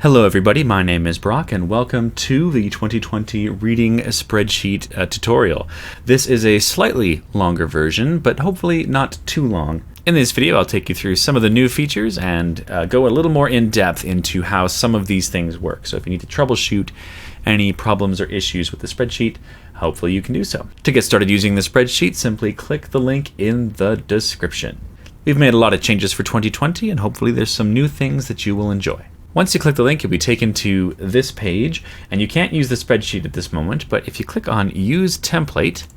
Hello everybody, my name is Brock and welcome to the 2020 Reading Spreadsheet tutorial. This is a slightly longer version, but hopefully not too long. In this video I'll take you through some of the new features and go a little more in depth into how some of these things work. So if you need to troubleshoot any problems or issues with the spreadsheet, hopefully you can do so. To get started using the spreadsheet, simply click the link in the description. We've made a lot of changes for 2020 and hopefully there's some new things that you will enjoy. Once you click the link, you'll be taken to this page, and you can't use the spreadsheet at this moment, but if you click on Use Template,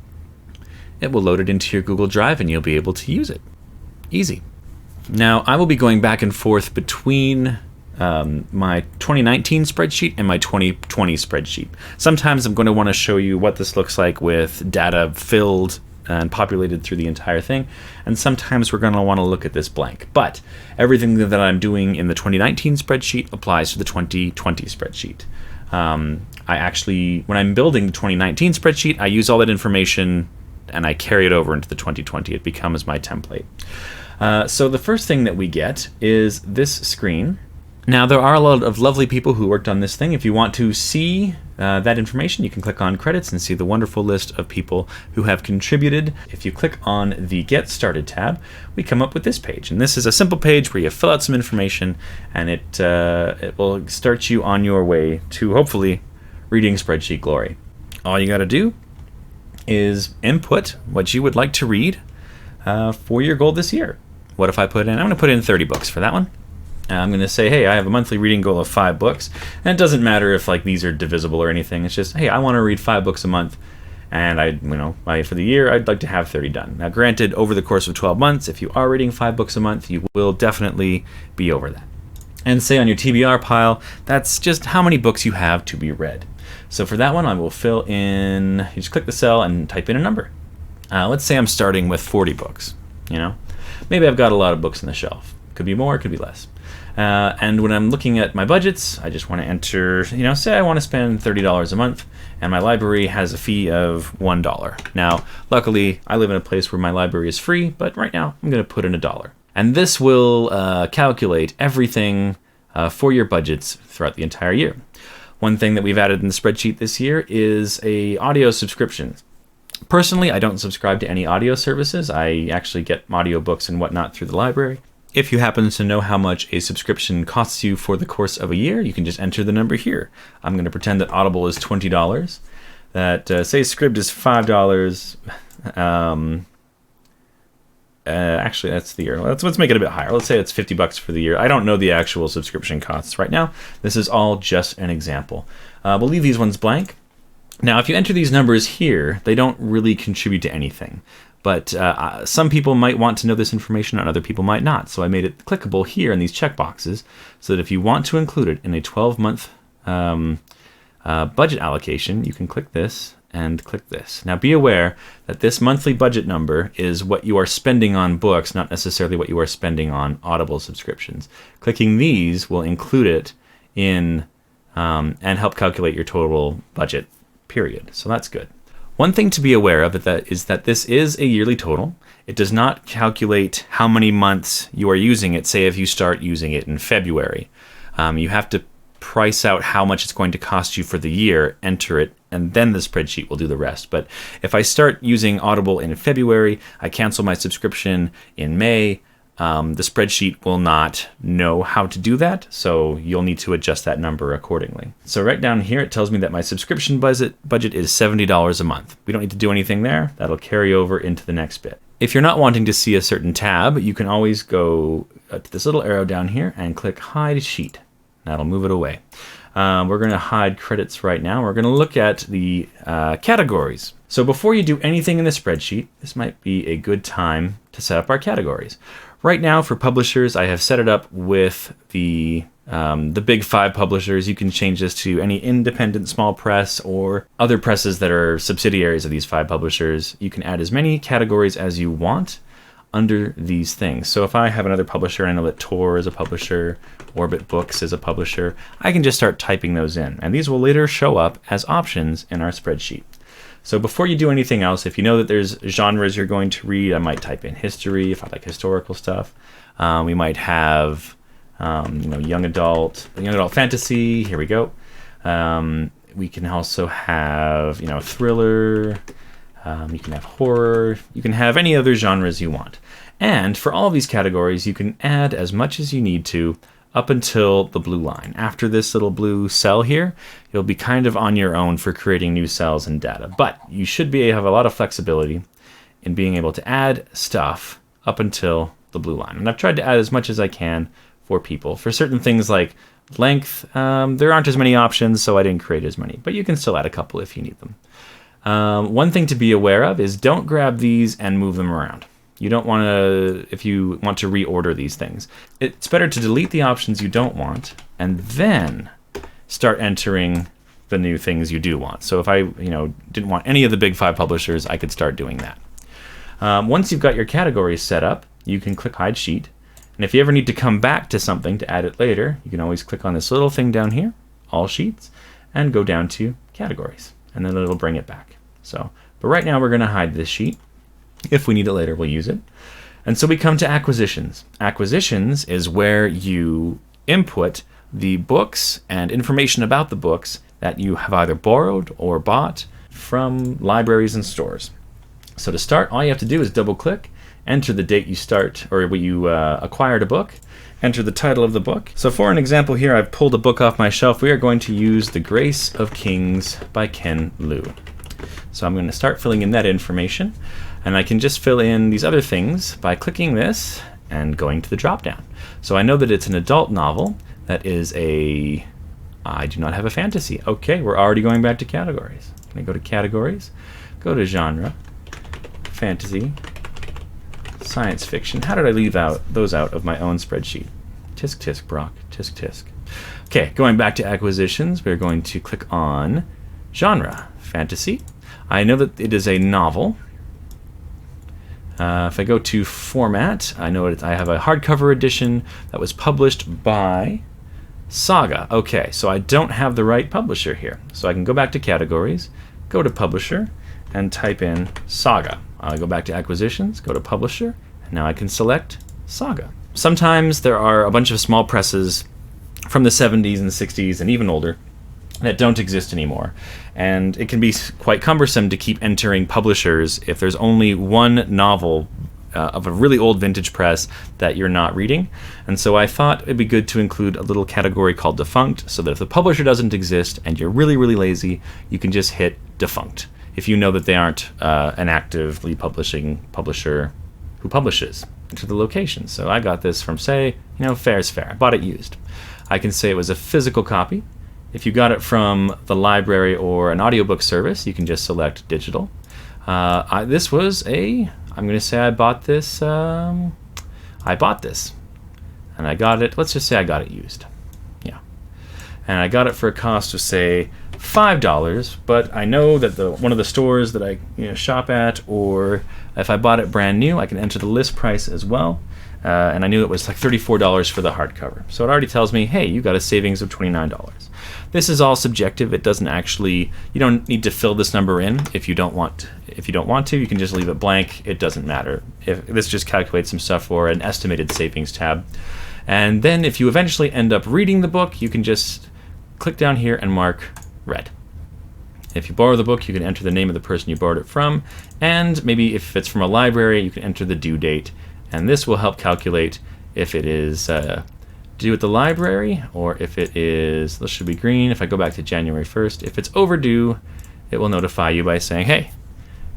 it will load it into your Google Drive and you'll be able to use it. Easy. Now, I will be going back and forth between my 2019 spreadsheet and my 2020 spreadsheet. Sometimes I'm going to want to show you what this looks like with data filled and populated through the entire thing, and sometimes we're going to want to look at this blank. But everything that I'm doing in the 2019 spreadsheet applies to the 2020 spreadsheet. When I'm building the 2019 spreadsheet, I use all that information and I carry it over into the 2020. It becomes my template. So the first thing that we get is this screen. Now, there are a lot of lovely people who worked on this thing. If you want to see that information, you can click on credits and see the wonderful list of people who have contributed. If you click on the Get Started tab, we come up with this page. And this is a simple page where you fill out some information and it will start you on your way to hopefully reading spreadsheet glory. All you got to do is input what you would like to read for your goal this year. What if I'm going to put in 30 books for that one. I'm going to say, hey, I have a monthly reading goal of 5 books. And it doesn't matter if these are divisible or anything. It's just, hey, I want to read 5 books a month. And for the year, I'd like to have 30 done. Now, granted, over the course of 12 months, if you are reading 5 books a month, you will definitely be over that. And say on your TBR pile, that's just how many books you have to be read. So for that one, I will fill in, you just click the cell and type in a number. Let's say I'm starting with 40 books. Maybe I've got a lot of books on the shelf. Could be more, could be less. And when I'm looking at my budgets, I just want to enter, say I want to spend $30 a month, and my library has a fee of $1. Now, luckily, I live in a place where my library is free, but right now, I'm going to put in $1. And this will calculate everything for your budgets throughout the entire year. One thing that we've added in the spreadsheet this year is a audio subscription. Personally, I don't subscribe to any audio services. I actually get audiobooks and whatnot through the library. If you happen to know how much a subscription costs you for the course of a year, you can just enter the number here. I'm going to pretend that Audible is $20, that say Scribd is $5. Actually, that's the year. Let's make it a bit higher. Let's say it's $50 for the year. I don't know the actual subscription costs right now. This is all just an example. We'll leave these ones blank. Now, if you enter these numbers here, they don't really contribute to anything. But some people might want to know this information and other people might not. So I made it clickable here in these checkboxes so that if you want to include it in a 12-month budget allocation, you can click this and click this. Now be aware that this monthly budget number is what you are spending on books, not necessarily what you are spending on Audible subscriptions. Clicking these will include it in and help calculate your total budget, period. So that's good. One thing to be aware of is that this is a yearly total. It does not calculate how many months you are using it. Say if you start using it in February. You have to price out how much it's going to cost you for the year, enter it, and then the spreadsheet will do the rest. But if I start using Audible in February, I cancel my subscription in May, the spreadsheet will not know how to do that, so you'll need to adjust that number accordingly. So right down here, it tells me that my subscription budget is $70 a month. We don't need to do anything there. That'll carry over into the next bit. If you're not wanting to see a certain tab, you can always go to this little arrow down here and click Hide Sheet. That'll move it away. We're going to hide credits right now. We're going to look at the categories. So before you do anything in the spreadsheet, this might be a good time to set up our categories. Right now, for publishers, I have set it up with the big 5 publishers. You can change this to any independent small press or other presses that are subsidiaries of these 5 publishers. You can add as many categories as you want under these things. So if I have another publisher, I know that Tor is a publisher, Orbit Books is a publisher, I can just start typing those in. And these will later show up as options in our spreadsheet. So before you do anything else, if you know that there's genres you're going to read, I might type in history if I like historical stuff. We might have young adult fantasy. Here we go. We can also have, thriller. You can have horror. You can have any other genres you want. And for all of these categories, you can add as much as you need to up until the blue line. After this little blue cell here, you'll be kind of on your own for creating new cells and data. But you should have a lot of flexibility in being able to add stuff up until the blue line. And I've tried to add as much as I can for people. For certain things like length, there aren't as many options, so I didn't create as many. But you can still add a couple if you need them. One thing to be aware of is don't grab these and move them around. You don't want to, if you want to reorder these things. It's better to delete the options you don't want and then start entering the new things you do want. So if I didn't want any of the big 5 publishers, I could start doing that. Once you've got your categories set up, you can click Hide Sheet. And if you ever need to come back to something to add it later, you can always click on this little thing down here, All Sheets, and go down to Categories. And then it'll bring it back. But right now we're going to hide this sheet. If we need it later, we'll use it. And so we come to Acquisitions. Acquisitions is where you input the books and information about the books that you have either borrowed or bought from libraries and stores. So to start, all you have to do is double-click, enter the date you start or when you acquired a book, enter the title of the book. So for an example here, I've pulled a book off my shelf. We are going to use The Grace of Kings by Ken Liu. So I'm going to start filling in that information. And I can just fill in these other things by clicking this and going to the drop-down. So I know that it's an adult novel. That is I do not have a fantasy. Okay, we're already going back to categories. Can I go to categories? Go to genre, fantasy, science fiction. How did I leave those out of my own spreadsheet? Tisk, tisk, Brock. Tisk, tisk. Okay, going back to acquisitions, we're going to click on genre, fantasy. I know that it is a novel. If I go to format, I know I have a hardcover edition that was published by Saga. Okay, so I don't have the right publisher here. So I can go back to categories, go to publisher, and type in Saga. I go back to acquisitions, go to publisher, and now I can select Saga. Sometimes there are a bunch of small presses from the 70s and 60s and even older that don't exist anymore. And it can be quite cumbersome to keep entering publishers if there's only one novel of a really old vintage press that you're not reading. And so I thought it'd be good to include a little category called defunct, so that if the publisher doesn't exist and you're really, really lazy, you can just hit defunct if you know that they aren't an actively publishing publisher who publishes to the location. So I got this from, say, Fair's Fair. I bought it used. I can say it was a physical copy. If you got it from the library or an audiobook service, you can just select digital. This was I'm going to say I bought this. And I got it, let's just say I got it used. Yeah. And I got it for a cost of, say, $5, but I know that one of the stores that I shop at, or if I bought it brand new, I can enter the list price as well. And I knew it was like $34 for the hardcover. So it already tells me, hey, you got a savings of $29. This is all subjective. It doesn't actually, you don't need to fill this number in if you don't want to. You can just leave it blank. It doesn't matter. This just calculates some stuff for an estimated savings tab. And then if you eventually end up reading the book, you can just click down here and mark read. If you borrow the book, you can enter the name of the person you borrowed it from, and maybe if it's from a library, you can enter the due date, and this will help calculate if it is due at the library, or if it is, this should be green. If I go back to January 1st, if it's overdue, it will notify you by saying, hey,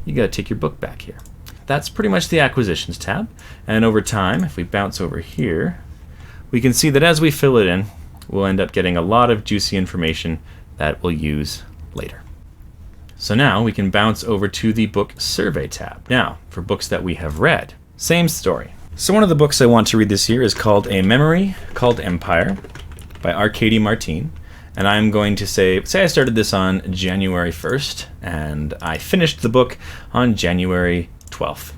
you got to take your book back here. That's pretty much the acquisitions tab. And over time, if we bounce over here, we can see that as we fill it in, we'll end up getting a lot of juicy information that we'll use later. So now we can bounce over to the book survey tab. Now, for books that we have read, same story. So one of the books I want to read this year is called A Memory Called Empire by Arkady Martin. And I'm going to say I started this on January 1st, and I finished the book on January 12th.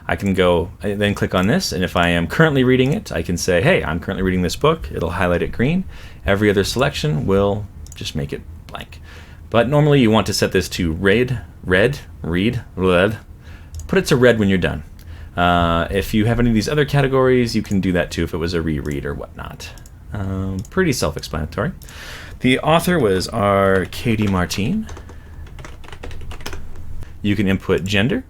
I can go, then click on this, and if I am currently reading it, I can say, hey, I'm currently reading this book. It'll highlight it green. Every other selection will just make it blank. But normally you want to set this to read. Put it to red when you're done. If you have any of these other categories, you can do that too if it was a reread or whatnot. Pretty self-explanatory. The author was R. Katie Martine. You can input gender.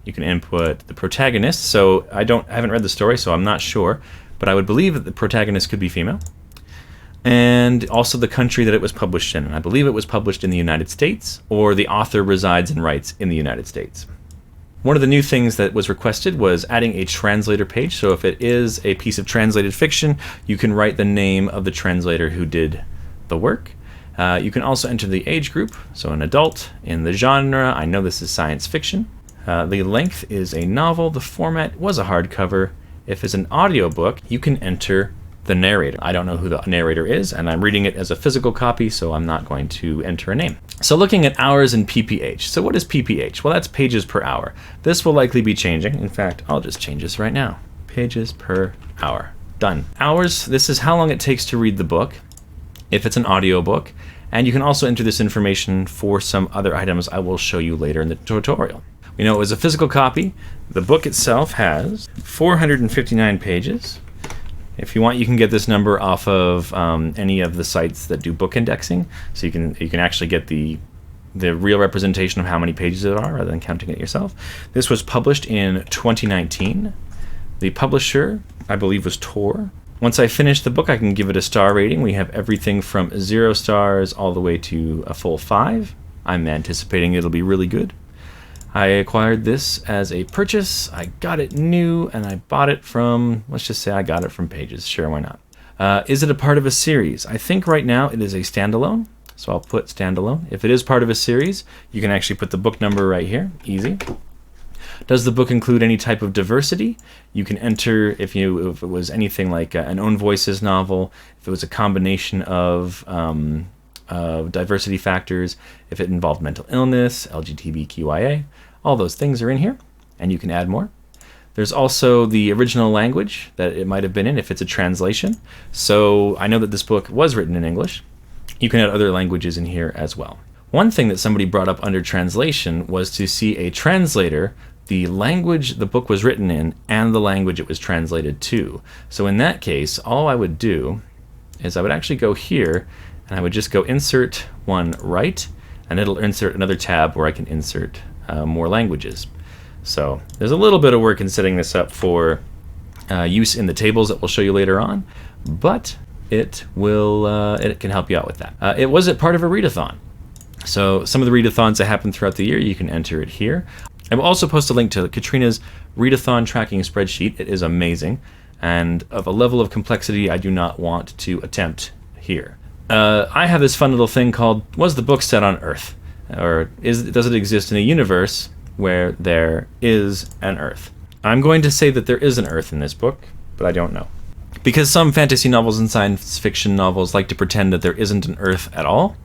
You can input the protagonist. So I haven't read the story, so I'm not sure, but I would believe that the protagonist could be female. And also the country that it was published in. And I believe it was published in the United States, or the author resides and writes in the United States. One of the new things that was requested was adding a translator page. So if it is a piece of translated fiction, you can write the name of the translator who did the work. You can also enter the age group, so an adult. In the genre, I know this is science fiction. The length is a novel. The format was a hardcover. If it's an audiobook, you can enter the narrator. I don't know who the narrator is, and I'm reading it as a physical copy, so I'm not going to enter a name. So looking at hours in pph. So what is pph? Well, that's pages per hour. This will likely be changing. In fact, I'll just change this right now. Pages per hour. Done. Hours, this is how long it takes to read the book, if it's an audiobook, and you can also enter this information for some other items I will show you later in the tutorial. We know it was a physical copy. The book itself has 459 pages. If you want, you can get this number off of any of the sites that do book indexing, so you can actually get the real representation of how many pages there are rather than counting it yourself. This was published in 2019. The publisher, I believe, was Tor. Once I finish the book, I can give it a star rating. We have everything from 0 stars all the way to a full 5. I'm anticipating it'll be really good. I acquired this as a purchase. I got it new, and I bought it from, let's just say I got it from Pages. Sure, why not? Is it a part of a series? I think right now it is a standalone, so I'll put standalone. If it is part of a series, you can actually put the book number right here. Easy. Does the book include any type of diversity? You can enter if it was anything like an own voices novel, if it was a combination of diversity factors, if it involved mental illness, LGBTQIA, all those things are in here, and you can add more. There's also the original language that it might have been in if it's a translation. So I know that this book was written in English. You can add other languages in here as well. One thing that somebody brought up under translation was to see a translator, the language the book was written in, and the language it was translated to. So in that case, all I would do is I would actually go here, and I would just go insert one right, and it'll insert another tab where I can insert more languages. So there's a little bit of work in setting this up for use in the tables that we'll show you later on, but it can help you out with that. It was part of a readathon. So some of the readathons that happen throughout the year, you can enter it here. I will also post a link to Katrina's readathon tracking spreadsheet. It is amazing, and of a level of complexity I do not want to attempt here. I have this fun little thing called, was the book set on Earth? Or does it exist in a universe where there is an Earth? I'm going to say that there is an Earth in this book, but I don't know. Because some fantasy novels and science fiction novels like to pretend that there isn't an Earth at all,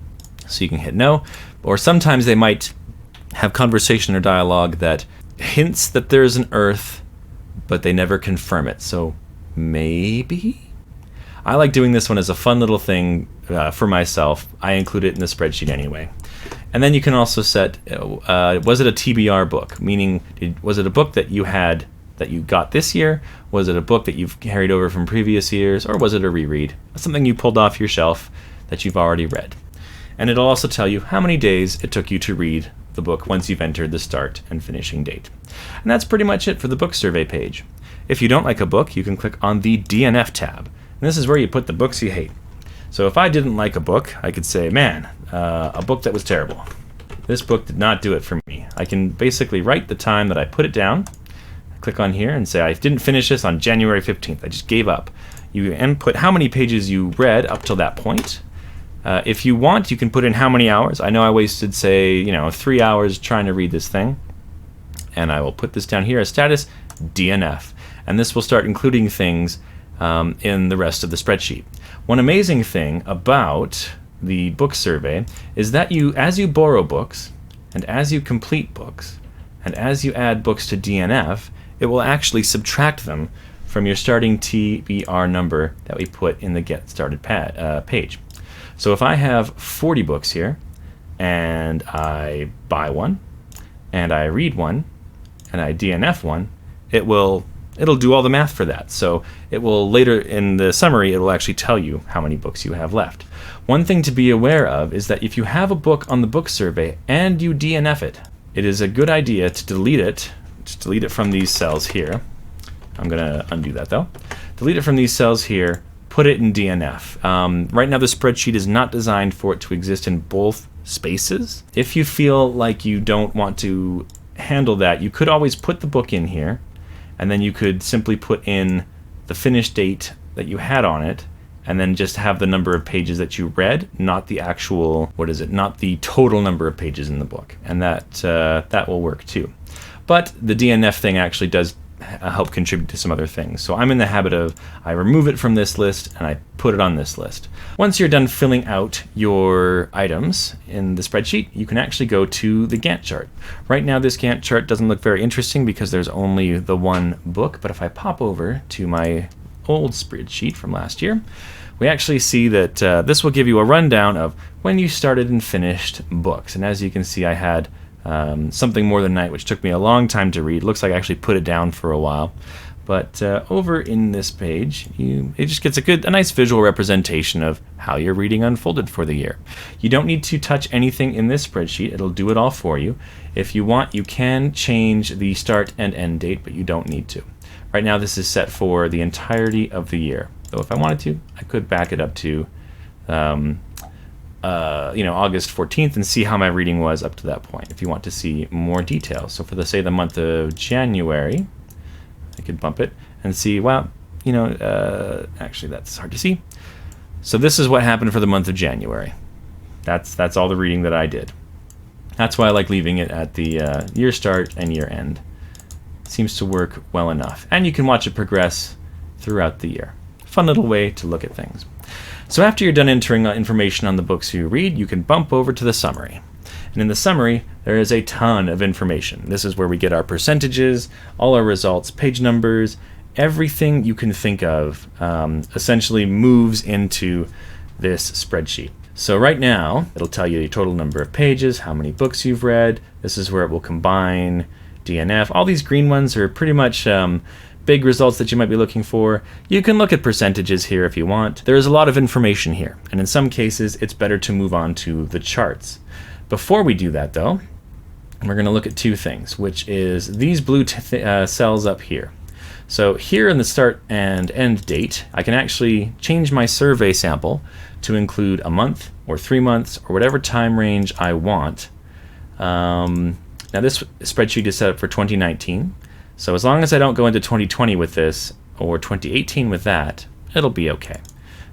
so you can hit no. Or sometimes they might have conversation or dialogue that hints that there is an Earth, but they never confirm it. So maybe? I like doing this one as a fun little thing for myself. I include it in the spreadsheet anyway. And then you can also set, was it a TBR book? Meaning, was it a book that you got this year? Was it a book that you've carried over from previous years? Or was it a reread? Something you pulled off your shelf that you've already read. And it'll also tell you how many days it took you to read the book once you've entered the start and finishing date. And that's pretty much it for the book survey page. If you don't like a book, you can click on the DNF tab. And this is where you put the books you hate. So if I didn't like a book, I could say, man, a book that was terrible. This book did not do it for me. I can basically write the time that I put it down, click on here and say, I didn't finish this on January 15th. I just gave up. You input how many pages you read up till that point. If you want, you can put in how many hours. I know I wasted, say, 3 hours trying to read this thing. And I will put this down here as status DNF. And this will start including things in the rest of the spreadsheet. One amazing thing about the book survey is that as you borrow books, and as you complete books, and as you add books to DNF, it will actually subtract them from your starting TBR number that we put in the Get Started page. So if I have 40 books here, and I buy one, and I read one, and I DNF one, it will it'll do all the math for that. So it will later in the summary, it will actually tell you how many books you have left. One thing to be aware of is that if you have a book on the book survey and you DNF it, it is a good idea to delete it. Just delete it from these cells here. I'm going to undo that though. Delete it from these cells here, put it in DNF. Right now the spreadsheet is not designed for it to exist in both spaces. If you feel like you don't want to handle that, you could always put the book in here, and then you could simply put in the finish date that you had on it, and then just have the number of pages that you read, not the actual, not the total number of pages in the book. And that will work too. But the DNF thing actually does help contribute to some other things. So I'm in the habit of, I remove it from this list and I put it on this list. Once you're done filling out your items in the spreadsheet, you can actually go to the Gantt chart. Right now this Gantt chart doesn't look very interesting because there's only the one book, but if I pop over to my old spreadsheet from last year, we actually see that this will give you a rundown of when you started and finished books. And as you can see, I had Something More Than Night, which took me a long time to read. Looks like I actually put it down for a while. But over in this page, it just gets a nice visual representation of how your reading unfolded for the year. You don't need to touch anything in this spreadsheet. It'll do it all for you. If you want, you can change the start and end date, but you don't need to. Right now, this is set for the entirety of the year. Though if I wanted to, I could back it up to August 14th and see how my reading was up to that point if you want to see more details. So for the month of January, I could bump it and see, well, actually that's hard to see. So this is what happened for the month of January. That's all the reading that I did. That's why I like leaving it at the year start and year end. Seems to work well enough. And you can watch it progress throughout the year. Fun little way to look at things. So after you're done entering information on the books you read, you can bump over to the summary. And in the summary, there is a ton of information. This is where we get our percentages, all our results, page numbers, everything you can think of essentially moves into this spreadsheet. So right now, it'll tell you the total number of pages, how many books you've read. This is where it will combine DNF. All these green ones are pretty much big results that you might be looking for. You can look at percentages here if you want. There is a lot of information here, and in some cases it's better to move on to the charts. Before we do that though, we're going to look at two things, which is these blue cells up here. So here in the start and end date, I can actually change my survey sample to include a month or 3 months or whatever time range I want. Now this spreadsheet is set up for 2019. So as long as I don't go into 2020 with this or 2018 with that, it'll be okay.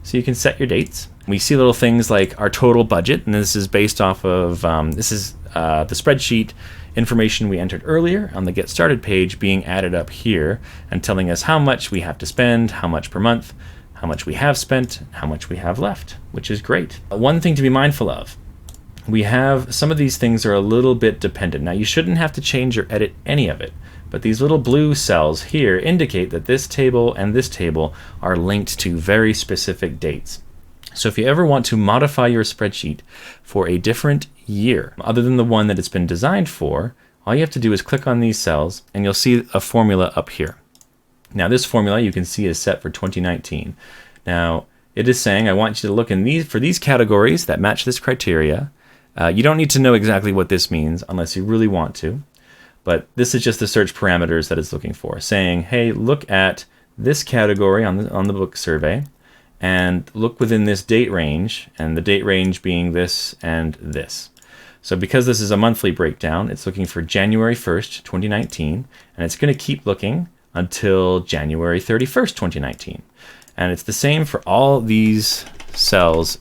So you can set your dates. We see little things like our total budget, and this is based off of, the spreadsheet information we entered earlier on the Get Started page being added up here and telling us how much we have to spend, how much per month, how much we have spent, how much we have left, which is great. One thing to be mindful of, we have some of these things are a little bit dependent. Now you shouldn't have to change or edit any of it, but these little blue cells here indicate that this table and this table are linked to very specific dates. So if you ever want to modify your spreadsheet for a different year, other than the one that it's been designed for, all you have to do is click on these cells and you'll see a formula up here. Now this formula you can see is set for 2019. Now it is saying I want you to look in for these categories that match this criteria. You don't need to know exactly what this means unless you really want to. But this is just the search parameters that it's looking for, saying, hey, look at this category on the book survey and look within this date range, and the date range being this and this. So because this is a monthly breakdown, it's looking for January 1st, 2019, and it's going to keep looking until January 31st, 2019. And it's the same for all these cells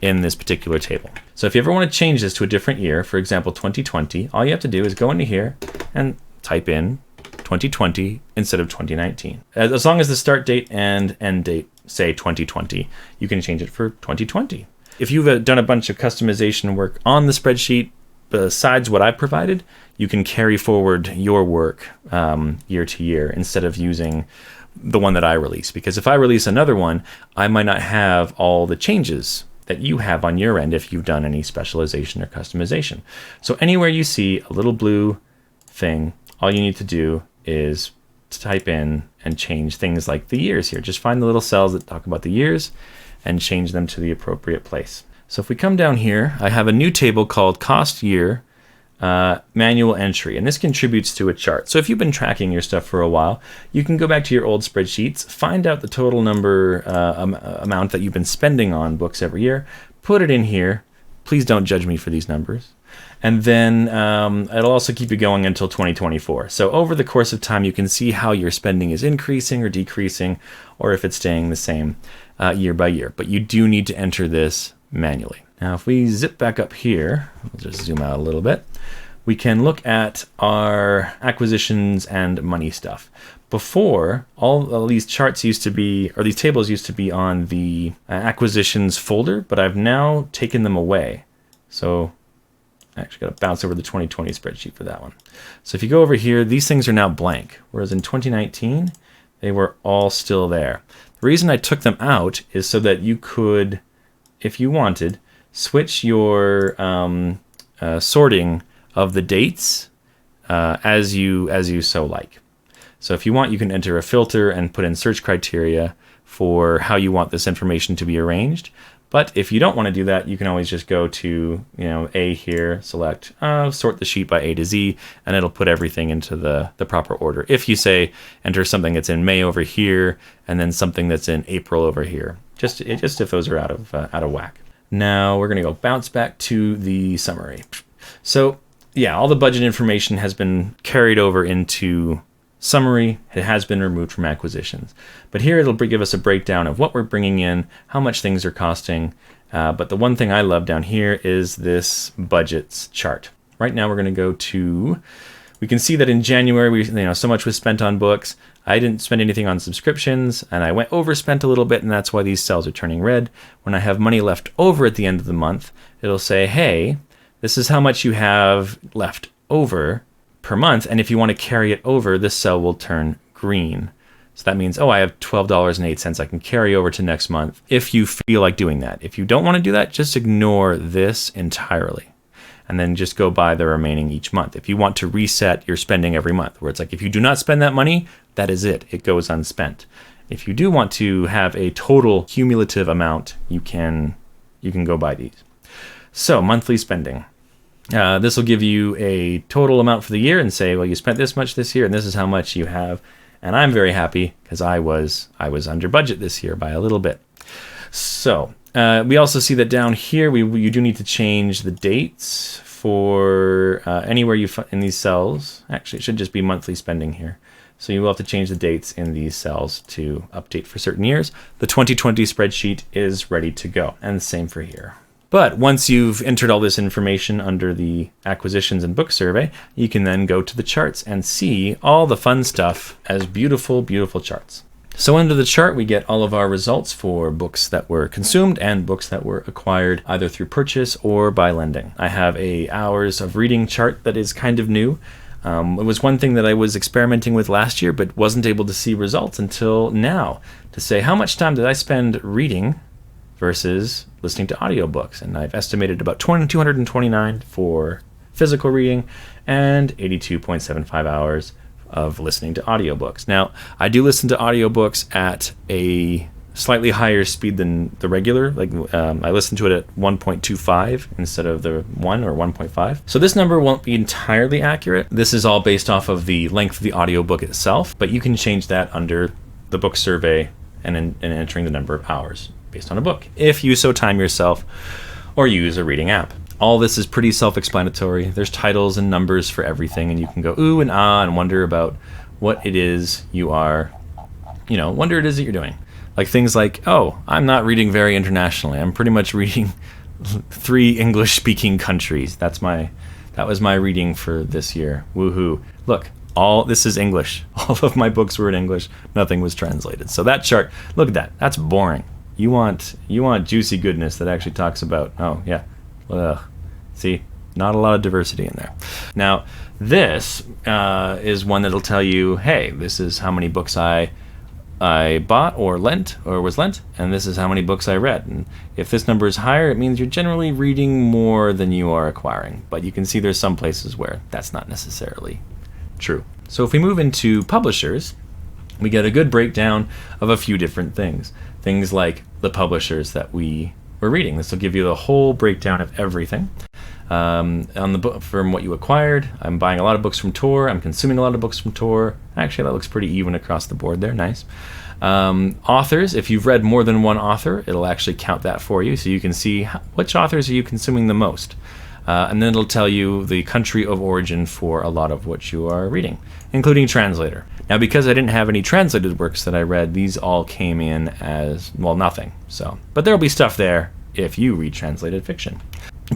in this particular table. So if you ever want to change this to a different year, for example 2020, all you have to do is go into here and type in 2020 instead of 2019. As long as the start date and end date say 2020, you can change it for 2020. If you've done a bunch of customization work on the spreadsheet besides what I provided, you can carry forward your work year to year instead of using the one that I release. Because if I release another one, I might not have all the changes that you have on your end if you've done any specialization or customization. So anywhere you see a little blue thing, all you need to do is just type in and change things like the years here. Just find the little cells that talk about the years and change them to the appropriate place. So if we come down here, I have a new table called cost year manual entry, and this contributes to a chart. So if you've been tracking your stuff for a while, you can go back to your old spreadsheets, find out the total number amount that you've been spending on books every year, put it in here. Please don't judge me for these numbers. And then it'll also keep you going until 2024. So over the course of time, you can see how your spending is increasing or decreasing, or if it's staying the same year by year. But you do need to enter this manually. Now, if we zip back up here, we'll just zoom out a little bit, we can look at our acquisitions and money stuff. Before, all these charts used to be, or these tables used to be on the acquisitions folder, but I've now taken them away. So I actually got to bounce over the 2020 spreadsheet for that one. So if you go over here, these things are now blank, whereas in 2019, they were all still there. The reason I took them out is so that you could, if you wanted, switch your sorting of the dates as you so like. So if you want, you can enter a filter and put in search criteria for how you want this information to be arranged. But if you don't want to do that, you can always just go to A here, select sort the sheet by A to Z, and it'll put everything into the proper order. If you say enter something that's in May over here and then something that's in April over here, just if those are out of whack. Now we're going to go bounce back to the summary. So yeah, all the budget information has been carried over into summary. It has been removed from acquisitions. But here it'll give us a breakdown of what we're bringing in, how much things are costing. But the one thing I love down here is this budgets chart. Right now we're going to go to, we can see that in January, so much was spent on books. I didn't spend anything on subscriptions, and I overspent a little bit, and that's why these cells are turning red. When I have money left over at the end of the month, it'll say, hey, this is how much you have left over per month, and if you want to carry it over, this cell will turn green. So that means, I have $12.08 I can carry over to next month if you feel like doing that. If you don't want to do that, just ignore this entirely and then just go by the remaining each month. If you want to reset your spending every month, where it's like if you do not spend that money, that is it. It goes unspent. If you do want to have a total cumulative amount, you can go by these. So monthly spending. This will give you a total amount for the year and say, well, you spent this much this year, and this is how much you have. And I'm very happy because I was under budget this year by a little bit. So we also see that down here, you do need to change the dates for anywhere in these cells. Actually, it should just be monthly spending here. So you will have to change the dates in these cells to update for certain years. The 2020 spreadsheet is ready to go, and the same for here. But once you've entered all this information under the acquisitions and book survey, you can then go to the charts and see all the fun stuff as beautiful, beautiful charts. So under the chart, we get all of our results for books that were consumed and books that were acquired either through purchase or by lending. I have a hours of reading chart that is kind of new. It was one thing that I was experimenting with last year, but wasn't able to see results until now, to say how much time did I spend reading versus listening to audiobooks. And I've estimated about 229 for physical reading and 82.75 hours of listening to audiobooks. Now, I do listen to audiobooks at a slightly higher speed than the regular. I listen to it at 1.25 instead of the 1 or 1.5. So this number won't be entirely accurate. This is all based off of the length of the audiobook itself, but you can change that under the book survey and entering the number of hours based on a book, if you so time yourself or use a reading app. All this is pretty self-explanatory. There's titles and numbers for everything, and you can go ooh and ah and wonder about what it is you are, wonder it is that you're doing. Like things like, I'm not reading very internationally. I'm pretty much reading 3 English-speaking countries. That was my reading for this year. Woohoo. Look, this is English. All of my books were in English. Nothing was translated. So that chart, look at that. That's boring. You want juicy goodness that actually talks about, see, not a lot of diversity in there. Now, this is one that'll tell you, hey, this is how many books I bought or was lent, and this is how many books I read. And if this number is higher, it means you're generally reading more than you are acquiring. But you can see there's some places where that's not necessarily true. So if we move into publishers, we get a good breakdown of a few different things. Things like the publishers that we were reading. This will give you the whole breakdown of everything. On the book from what you acquired, I'm buying a lot of books from Tor. I'm consuming a lot of books from Tor. Actually, that looks pretty even across the board there. Nice. Authors, if you've read more than one author, it'll actually count that for you, so you can see which authors are you consuming the most. And then it'll tell you the country of origin for a lot of what you are reading, including translator. Now, because I didn't have any translated works that I read, these all came in as, well, nothing. But there'll be stuff there if you read translated fiction.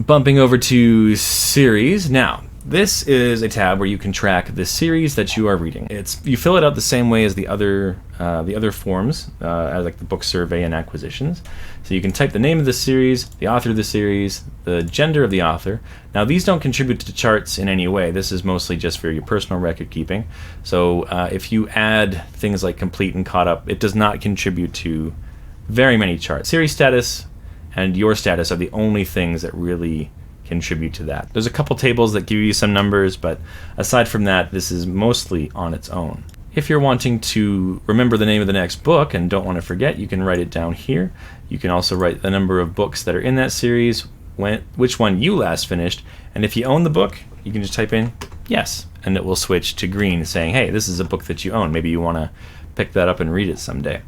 Bumping over to series. Now, this is a tab where you can track the series that you are reading. You fill it out the same way as the other forms, as like the book survey and acquisitions. So you can type the name of the series, the author of the series, the gender of the author. Now, these don't contribute to charts in any way. This is mostly just for your personal record keeping. So if you add things like complete and caught up, it does not contribute to very many charts. Series status and your status are the only things that really contribute to that. There's a couple tables that give you some numbers, but aside from that, this is mostly on its own. If you're wanting to remember the name of the next book and don't want to forget, you can write it down here. You can also write the number of books that are in that series, which one you last finished, and if you own the book, you can just type in yes, and it will switch to green saying, hey, this is a book that you own. Maybe you want to pick that up and read it someday.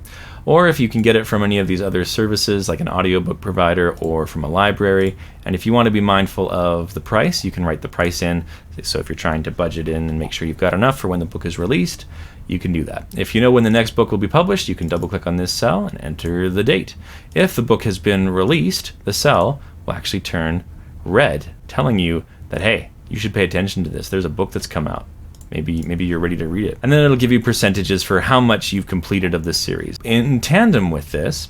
Or if you can get it from any of these other services like an audiobook provider or from a library, and if you want to be mindful of the price, you can write the price in. So if you're trying to budget in and make sure you've got enough for when the book is released, you can do that. If you know when the next book will be published, you can double click on this cell and enter the date. If the book has been released, the cell will actually turn red, telling you that, hey, you should pay attention to this. There's a book that's come out. Maybe you're ready to read it. And then it'll give you percentages for how much you've completed of this series. In tandem with this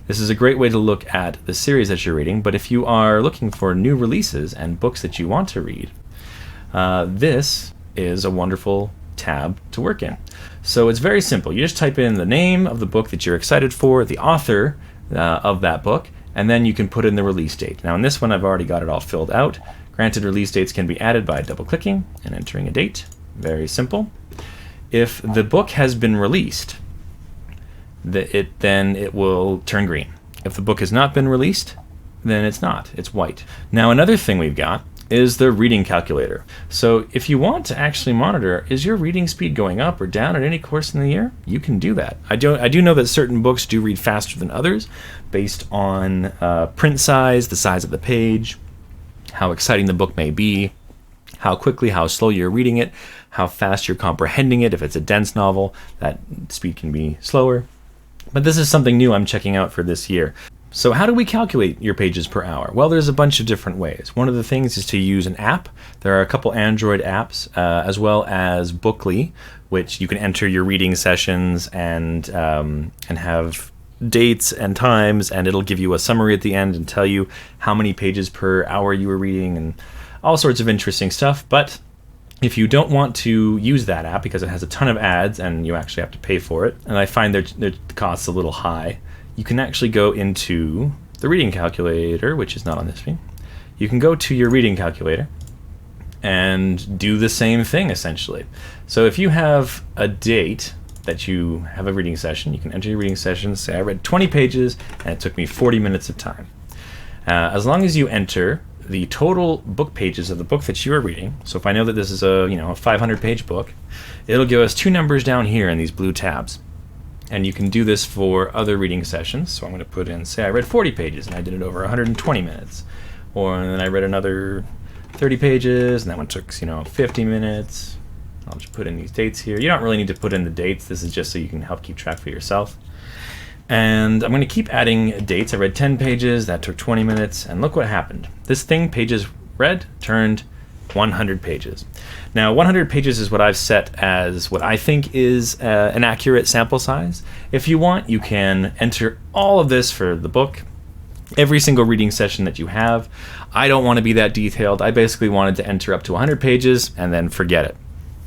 is a great way to look at the series that you're reading, but if you are looking for new releases and books that you want to read, this is a wonderful tab to work in. So it's very simple. You just type in the name of the book that you're excited for, the author of that book, and then you can put in the release date. Now in this one, I've already got it all filled out. Granted, release dates can be added by double-clicking and entering a date. Very simple. If the book has been released, then it will turn green. If the book has not been released, then it's not. It's white. Now another thing we've got is the reading calculator. So if you want to actually monitor, is your reading speed going up or down at any course in the year? You can do that. I do know that certain books do read faster than others based on print size, the size of the page, how exciting the book may be, how quickly, how slow you're reading it, how fast you're comprehending it. If it's a dense novel, that speed can be slower. But this is something new I'm checking out for this year. So how do we calculate your pages per hour? Well, there's a bunch of different ways. One of the things is to use an app. There are a couple Android apps, as well as Bookly, which you can enter your reading sessions and have dates and times, and it'll give you a summary at the end and tell you how many pages per hour you were reading and all sorts of interesting stuff. But if you don't want to use that app because it has a ton of ads and you actually have to pay for it, and I find the costs a little high, you can actually go into the reading calculator, which is not on this screen. You can go to your reading calculator and do the same thing essentially. So if you have a date that you have a reading session, you can enter your reading session, say I read 20 pages and it took me 40 minutes of time. As long as you enter the total book pages of the book that you are reading, so if I know that this is a 500-page book, it'll give us two numbers down here in these blue tabs. And you can do this for other reading sessions. So I'm going to put in, say I read 40 pages and I did it over 120 minutes. Or then I read another 30 pages and that one took 50 minutes. I'll just put in these dates here. You don't really need to put in the dates. This is just so you can help keep track for yourself. And I'm going to keep adding dates. I read 10 pages, that took 20 minutes, and look what happened. This thing, pages read, turned 100 pages. Now 100 pages is what I've set as what I think is an accurate sample size. If you want, you can enter all of this for the book, every single reading session that you have. I don't want to be that detailed. I basically wanted to enter up to 100 pages and then forget it,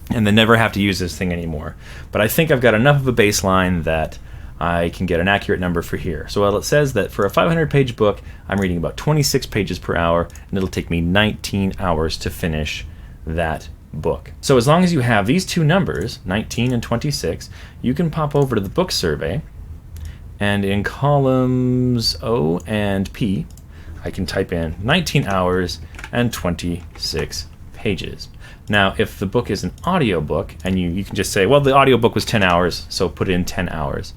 and then never have to use this thing anymore. But I think I've got enough of a baseline that I can get an accurate number for here. So while it says that for a 500-page book, I'm reading about 26 pages per hour, and it'll take me 19 hours to finish that book. So as long as you have these two numbers, 19 and 26, you can pop over to the book survey, and in columns O and P, I can type in 19 hours and 26 pages. Now, if the book is an audiobook, and you can just say, well, the audiobook was 10 hours, so put in 10 hours.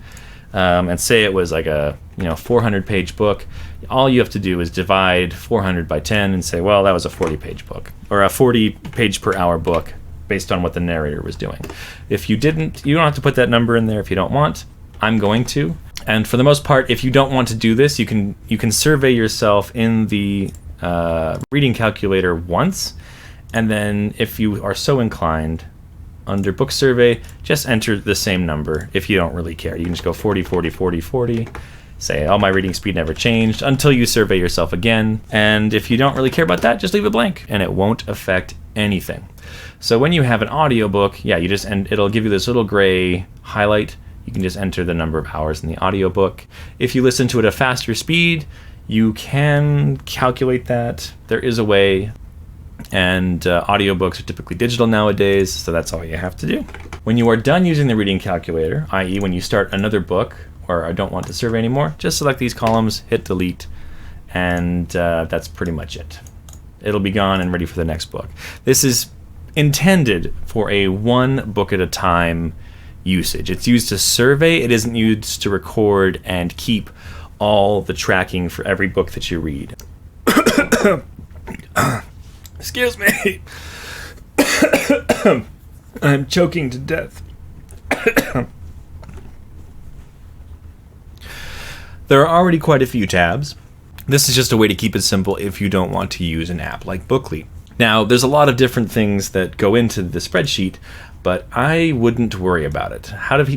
And say it was like a 400-page book, all you have to do is divide 400 by 10 and say, well, that was a 40-page book, or a 40-page per hour book, based on what the narrator was doing. If you didn't, you don't have to put that number in there if you don't want. I'm going to. And for the most part, if you don't want to do this, you can survey yourself in the reading calculator once, and then if you are so inclined, under book survey, just enter the same number if you don't really care. You can just go 40, 40, 40, 40. Say, oh, my reading speed never changed, until you survey yourself again. And if you don't really care about that, just leave it blank, and it won't affect anything. So when you have an audiobook, yeah, and it'll give you this little gray highlight. You can just enter the number of hours in the audiobook. If you listen to it at a faster speed, you can calculate that. There is a way. And audiobooks are typically digital nowadays, so that's all you have to do. When you are done using the reading calculator, i.e. when you start another book, or I don't want to survey anymore, just select these columns, hit delete, and that's pretty much it. It'll be gone and ready for the next book. This is intended for a one book at a time usage. It's used to survey, it isn't used to record and keep all the tracking for every book that you read. Excuse me. I'm choking to death. There are already quite a few tabs. This is just a way to keep it simple if you don't want to use an app like Bookly. Now, there's a lot of different things that go into the spreadsheet, but I wouldn't worry about it.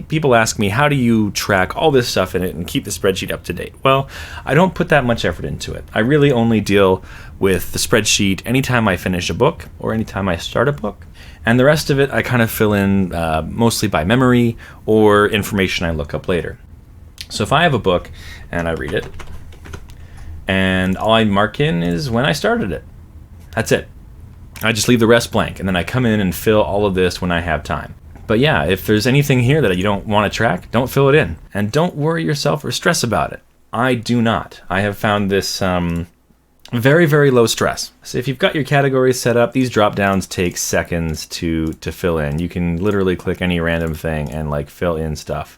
People ask me, how do you track all this stuff in it and keep the spreadsheet up to date? Well, I don't put that much effort into it. I really only deal with the spreadsheet anytime I finish a book or anytime I start a book. And the rest of it, I kind of fill in mostly by memory or information I look up later. So if I have a book and I read it, and all I mark in is when I started it. That's it. I just leave the rest blank, and then I come in and fill all of this when I have time. But yeah, if there's anything here that you don't want to track, don't fill it in. And don't worry yourself or stress about it. I do not. I have found this very, very low stress. So if you've got your categories set up, these drop downs take seconds to fill in. You can literally click any random thing and fill in stuff.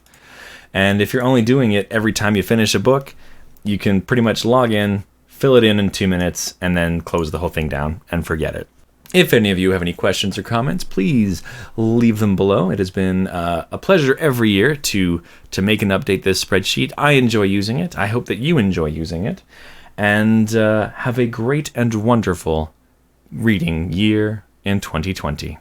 And if you're only doing it every time you finish a book, you can pretty much log in, fill it in 2 minutes, and then close the whole thing down and forget it. If any of you have any questions or comments, please leave them below. It has been a pleasure every year to make and update this spreadsheet. I enjoy using it. I hope that you enjoy using it. And have a great and wonderful reading year in 2020.